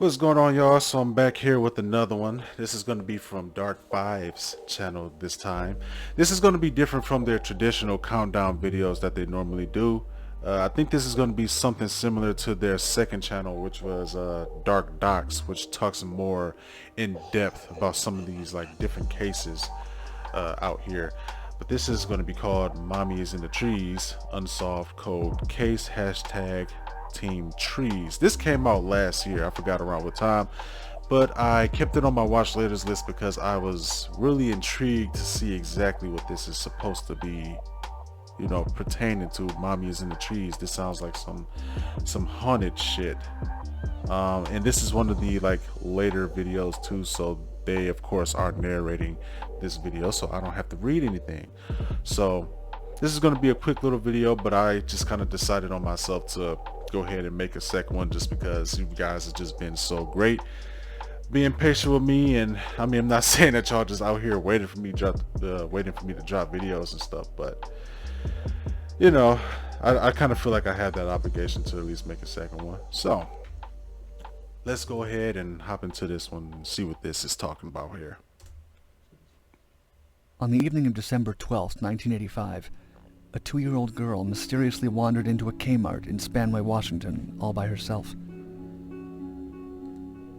What's going on, y'all? So I'm back here with another one. This is going to be from Dark5's channel this time. This is going to be different from their traditional countdown videos that they normally do. I think this is going to be something similar to their second channel, which was Dark Docs, which talks more in depth about some of these like different cases out here. But this is going to be called Mommy is in the Trees, Unsolved Cold Case, hashtag Team Trees. This came out last year. I forgot around what time, but I kept it on my watch latest list because I was really intrigued to see exactly what this is supposed to be, you know, pertaining to. Mommy is in the Trees. This sounds like some haunted shit. And this is one of the like later videos too, so they of course are narrating this video, so I don't have to read anything. So this is going to be a quick little video, but I just kind of decided on myself to go ahead and make a second one just because you guys have just been so great being patient with me. And I mean, I'm not saying that y'all just out here waiting for me to drop videos and stuff, but you know, I kind of feel like I have that obligation to at least make a second one. So let's go ahead and hop into this one and see what this is talking about here. On the evening of December 12th, 1985, a 2-year-old girl mysteriously wandered into a Kmart in Spanway, Washington, all by herself.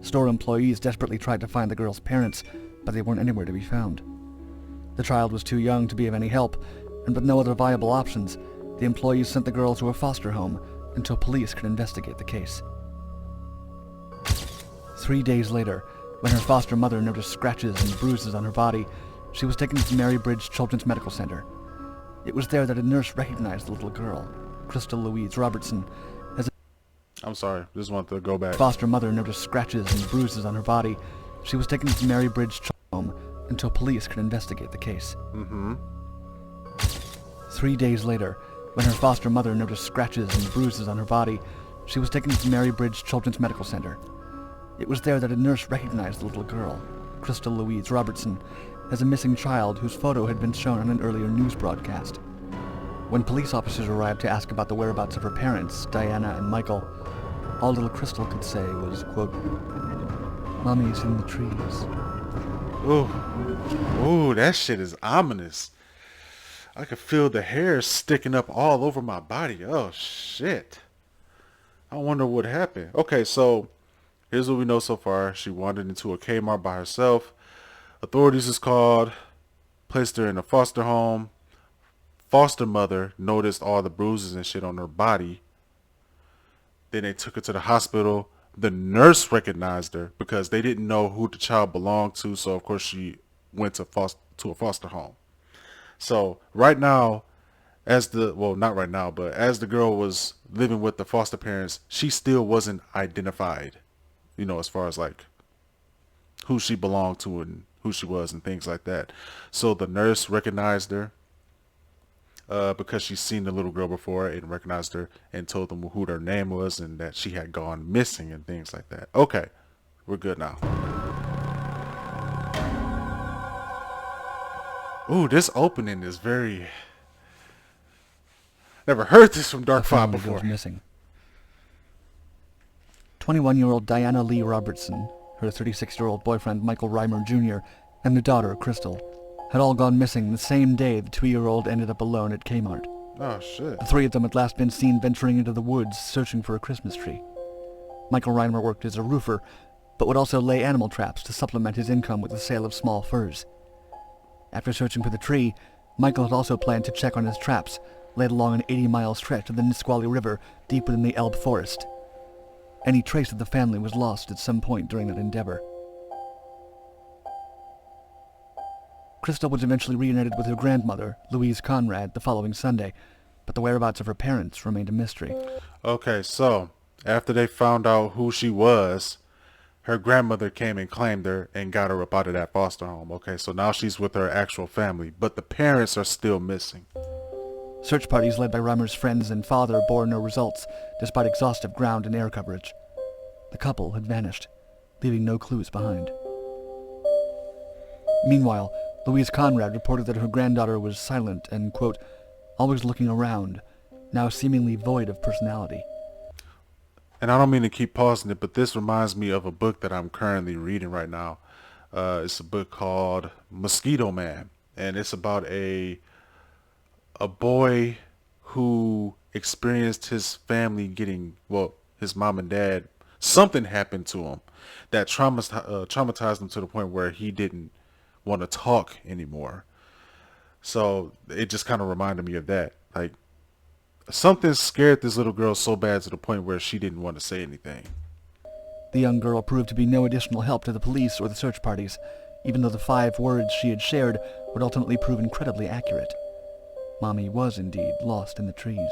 Store employees desperately tried to find the girl's parents, but they weren't anywhere to be found. The child was too young to be of any help, and with no other viable options, the employees sent the girl to a foster home until police could investigate the case. 3 days later, when her foster mother noticed scratches and bruises on her body, she was taken to the Mary Bridge Children's Medical Center. It was there that a nurse recognized the little girl, Crystal Louise Robertson, as a I'm sorry, just want to go back. foster mother noticed scratches and bruises on her body. She was taken to the Mary Bridge Children's Home until police could investigate the case. 3 days later, when her foster mother noticed scratches and bruises on her body, she was taken to the Mary Bridge Children's Medical Center. It was there that a nurse recognized the little girl, Crystal Louise Robertson, as a missing child whose photo had been shown on an earlier news broadcast. When police officers arrived to ask about the whereabouts of her parents, Diana and Michael, all little Crystal could say was, quote, "Mommy's in the trees." Ooh, that shit is ominous. I could feel the hair sticking up all over my body. Oh shit. I wonder what happened. Okay, so here's what we know so far. She wandered into a Kmart by herself. Authorities is called, placed her in a foster home. Foster mother noticed all the bruises and shit on her body. Then they took her to the hospital. The nurse recognized her because they didn't know who the child belonged to, so of course she went to a foster home. So right now, not right now, but as the girl was living with the foster parents, she still wasn't identified, you know, as far as like who she belonged to and who she was and things like that. So the nurse recognized her because she's seen the little girl before and recognized her and told them who her name was and that she had gone missing and things like that. Okay, we're good now. Ooh, this opening is very... Never heard this from Dark5 before. Goes missing. 21-year-old Diana Lee Robertson, her 36-year-old boyfriend Michael Reimer Jr., and their daughter Crystal had all gone missing the same day the 2-year-old ended up alone at Kmart. Oh shit. The three of them had last been seen venturing into the woods searching for a Christmas tree. Michael Reimer worked as a roofer, but would also lay animal traps to supplement his income with the sale of small furs. After searching for the tree, Michael had also planned to check on his traps laid along an 80-mile stretch of the Nisqually River deep within the Elbe Forest. Any trace of the family was lost at some point during that endeavor. Crystal was eventually reunited with her grandmother, Louise Conrad, the following Sunday, but the whereabouts of her parents remained a mystery. Okay, so after they found out who she was, her grandmother came and claimed her and got her up out of that foster home. Okay, so now she's with her actual family, but the parents are still missing. Search parties led by Reimer's friends and father bore no results, despite exhaustive ground and air coverage. The couple had vanished, leaving no clues behind. Meanwhile, Louise Conrad reported that her granddaughter was silent and, quote, always looking around, now seemingly void of personality. And I don't mean to keep pausing it, but this reminds me of a book that I'm currently reading right now. It's a book called Mosquito Man, and it's about a boy who experienced his family getting, well, his mom and dad, something happened to him that traumatized him to the point where he didn't want to talk anymore. So it just kind of reminded me of that. Like, something scared this little girl so bad to the point where she didn't want to say anything. The young girl proved to be no additional help to the police or the search parties, even though the 5 words she had shared would ultimately prove incredibly accurate. Mommy was indeed lost in the trees.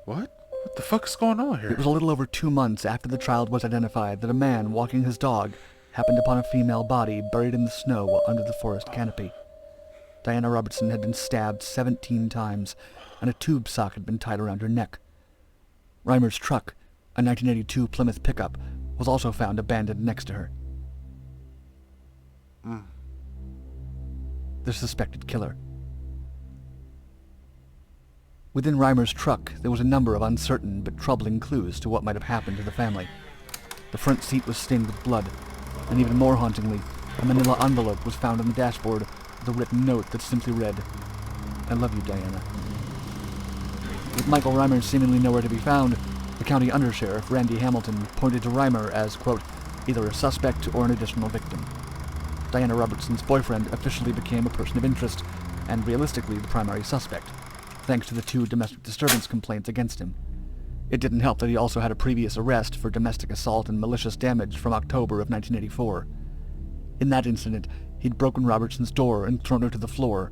What? What the fuck is going on here? It was a little over 2 months after the child was identified that a man walking his dog happened upon a female body buried in the snow under the forest canopy. Diana Robertson had been stabbed 17 times, and a tube sock had been tied around her neck. Reimer's truck, a 1982 Plymouth pickup, was also found abandoned next to her. The suspected killer. Within Reimer's truck, there was a number of uncertain but troubling clues to what might have happened to the family. The front seat was stained with blood, and even more hauntingly, a manila envelope was found on the dashboard with a written note that simply read, "I love you, Diana." With Michael Reimer seemingly nowhere to be found, the county undersheriff, Randy Hamilton, pointed to Reimer as, quote, either a suspect or an additional victim. Diana Robertson's boyfriend officially became a person of interest, and realistically the primary suspect, thanks to the 2 domestic disturbance complaints against him. It didn't help that he also had a previous arrest for domestic assault and malicious damage from October of 1984. In that incident, he'd broken Robertson's door and thrown her to the floor,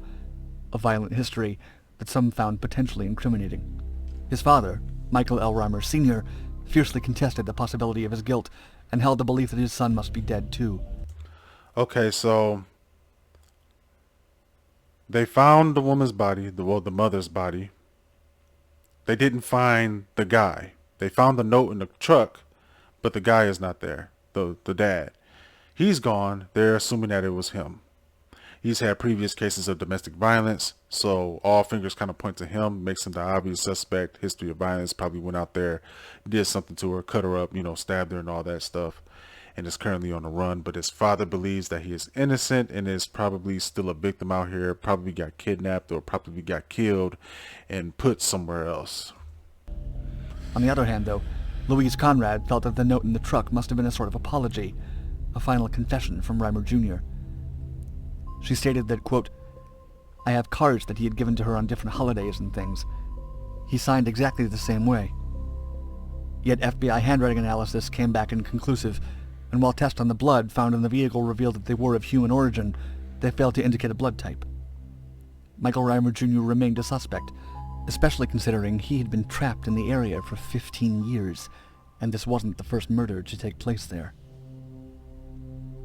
a violent history that some found potentially incriminating. His father, Michael L. Reimer Sr., fiercely contested the possibility of his guilt and held the belief that his son must be dead too. Okay, so they found the woman's body, the mother's body. They didn't find the guy. They found the note in the truck, but the guy is not there, the dad. He's gone. They're assuming that it was him. He's had previous cases of domestic violence, so all fingers kind of point to him, makes him the obvious suspect. History of violence, probably went out there, did something to her, cut her up, stabbed her and all that stuff, and is currently on the run. But his father believes that he is innocent and is probably still a victim out here, probably got kidnapped or probably got killed and put somewhere else. On the other hand, though, Louise Conrad felt that the note in the truck must have been a sort of apology, a final confession from Reimer Jr. She stated that, quote, I have cards that he had given to her on different holidays and things. He signed exactly the same way. Yet FBI handwriting analysis came back inconclusive, and while tests on the blood found in the vehicle revealed that they were of human origin, they failed to indicate a blood type. Michael Reimer Jr. remained a suspect, especially considering he had been trapped in the area for 15 years, and this wasn't the first murder to take place there.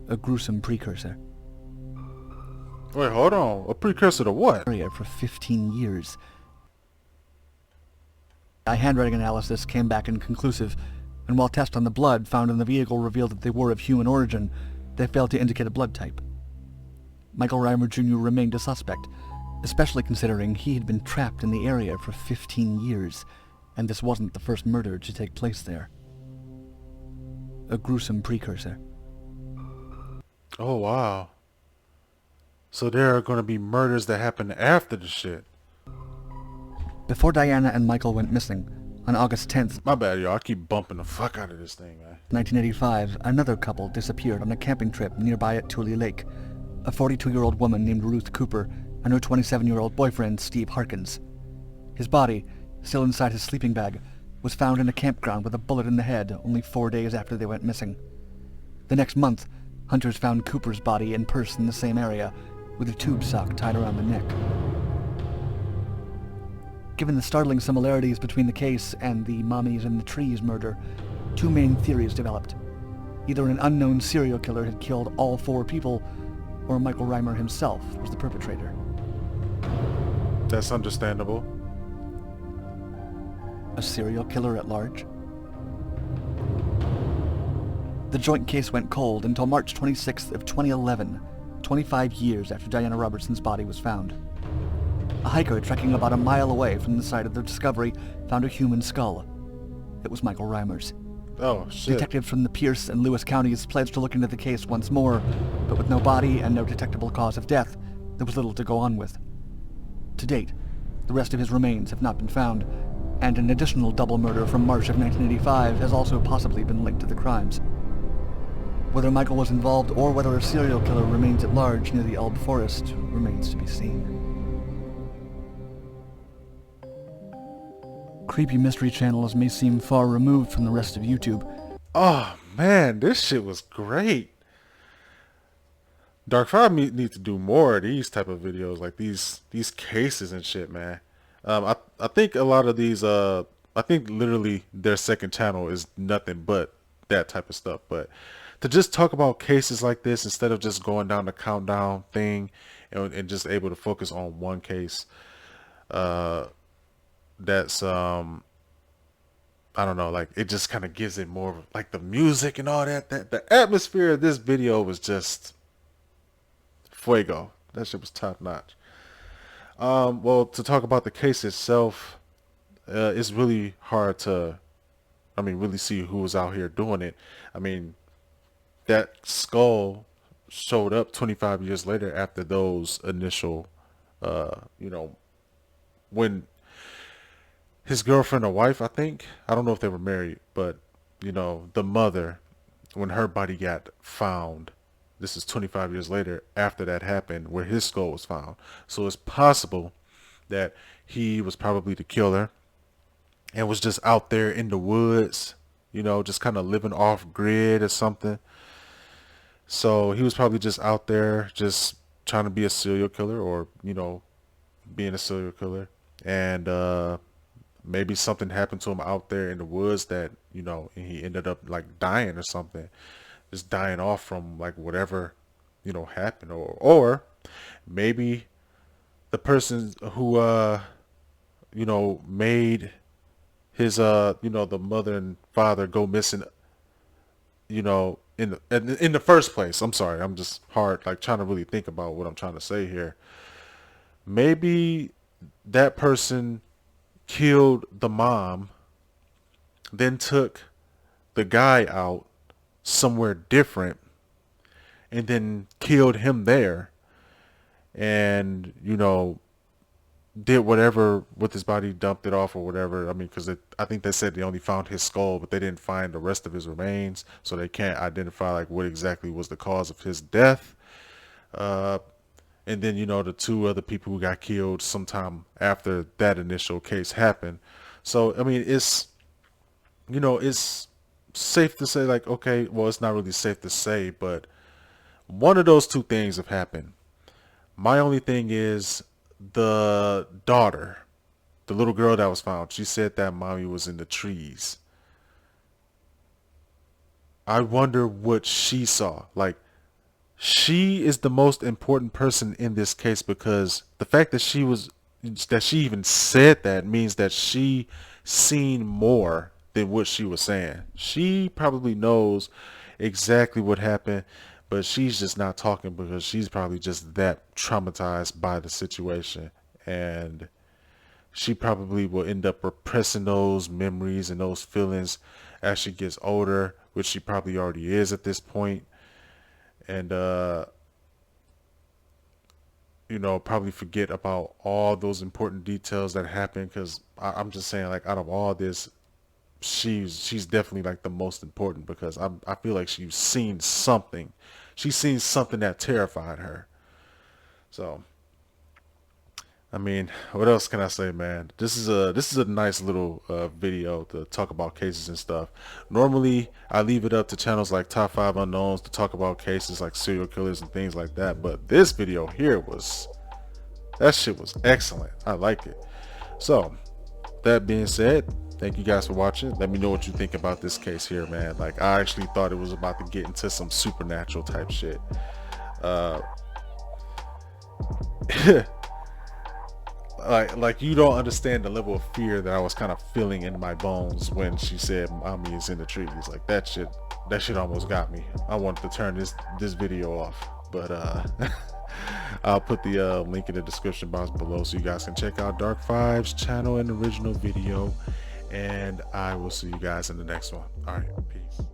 A gruesome precursor. Wait, hold on. A precursor to what? Area for 15 years. Handwriting analysis came back inconclusive, and while tests on the blood found in the vehicle revealed that they were of human origin, they failed to indicate a blood type. Michael Reimer Jr. remained a suspect, especially considering he had been trapped in the area for 15 years, and this wasn't the first murder to take place there. A gruesome precursor. Oh, wow. So there are going to be murders that happen after the shit. Before Diana and Michael went missing, on August 10th, My bad, y'all. I keep bumping the fuck out of this thing, man. 1985, another couple disappeared on a camping trip nearby at Tule Lake. A 42-year-old woman named Ruth Cooper and her 27-year-old boyfriend, Steve Harkins. His body, still inside his sleeping bag, was found in a campground with a bullet in the head only 4 days after they went missing. The next month, hunters found Cooper's body and purse in the same area, with a tube sock tied around the neck. Given the startling similarities between the case and the Mommies in the Trees murder, 2 main theories developed. Either an unknown serial killer had killed all 4 people, or Michael Reimer himself was the perpetrator. That's understandable. A serial killer at large? The joint case went cold until March 26th of 2011, 25 years after Diana Robertson's body was found. A hiker trekking about a mile away from the site of the discovery found a human skull, it was Michael Reimer's. Oh, shit. Detectives from the Pierce and Lewis counties pledged to look into the case once more, but with no body and no detectable cause of death, there was little to go on with. To date, the rest of his remains have not been found, and an additional double murder from March of 1985 has also possibly been linked to the crimes. Whether Michael was involved or whether a serial killer remains at large near the Elb Forest remains to be seen. Creepy mystery channels may seem far removed from the rest of YouTube. Oh, man, this shit was great. Dark5 needs to do more of these type of videos, like these cases and shit, man. I think a lot of these, I think literally their second channel is nothing but that type of stuff. But to just talk about cases like this instead of just going down the countdown thing and just able to focus on one case, that's I don't know, like it just kind of gives it more like the music and all that. The atmosphere of this video was just fuego. That shit was top notch. Well, to talk about the case itself, it's really hard to, really see who was out here doing it. I mean, that skull showed up 25 years later after those initial, when his girlfriend or wife, I don't know if they were married, but, the mother, when her body got found, this is 25 years later after that happened, where his skull was found. So it's possible that he was probably the killer and was just out there in the woods, just kind of living off grid or something. So he was probably just out there just trying to be a serial killer or, being a serial killer. And maybe something happened to him out there in the woods that, and he ended up like dying or something. Just dying off from like whatever, happened. Or maybe the person who, made his, the mother and father go missing, in the first place. I'm sorry. I'm just hard, like trying to really think about what I'm trying to say here. Maybe that person killed the mom, then took the guy out somewhere different and then killed him there and did whatever with his body, dumped it off or whatever. Because I think they said they only found his skull, but they didn't find the rest of his remains, so they can't identify like what exactly was the cause of his death. And then the two other people who got killed sometime after that initial case happened. So it's it's safe to say, like, okay, well, it's not really safe to say, but one of those two things have happened. My only thing is the daughter, the little girl that was found, she said that mommy was in the trees. I wonder what she saw. Like, she is the most important person in this case, because the fact that she even said that means that she seen more than what she was saying. She probably knows exactly what happened, but she's just not talking because she's probably just that traumatized by the situation, and she probably will end up repressing those memories and those feelings as she gets older, which she probably already is at this point. And probably forget about all those important details that happened, because I'm just saying, like, out of all this, she's definitely like the most important, because I feel like she's seen something that terrified her. So what else can I say, man? This is a nice little video to talk about cases and stuff. Normally I leave it up to channels like Top 5 Unknowns to talk about cases like serial killers and things like that, but this video here that shit was excellent. I like it. So that being said, thank you guys for watching. Let me know what you think about this case here, man. Like, I actually thought it was about to get into some supernatural type shit. Like you don't understand the level of fear that I was kind of feeling in my bones when she said mommy is in the trees. Like, that shit almost got me. I wanted to turn this video off, but I'll put the link in the description box below so you guys can check out Dark5's channel and original video. and I will see you guys in the next one. All right, peace.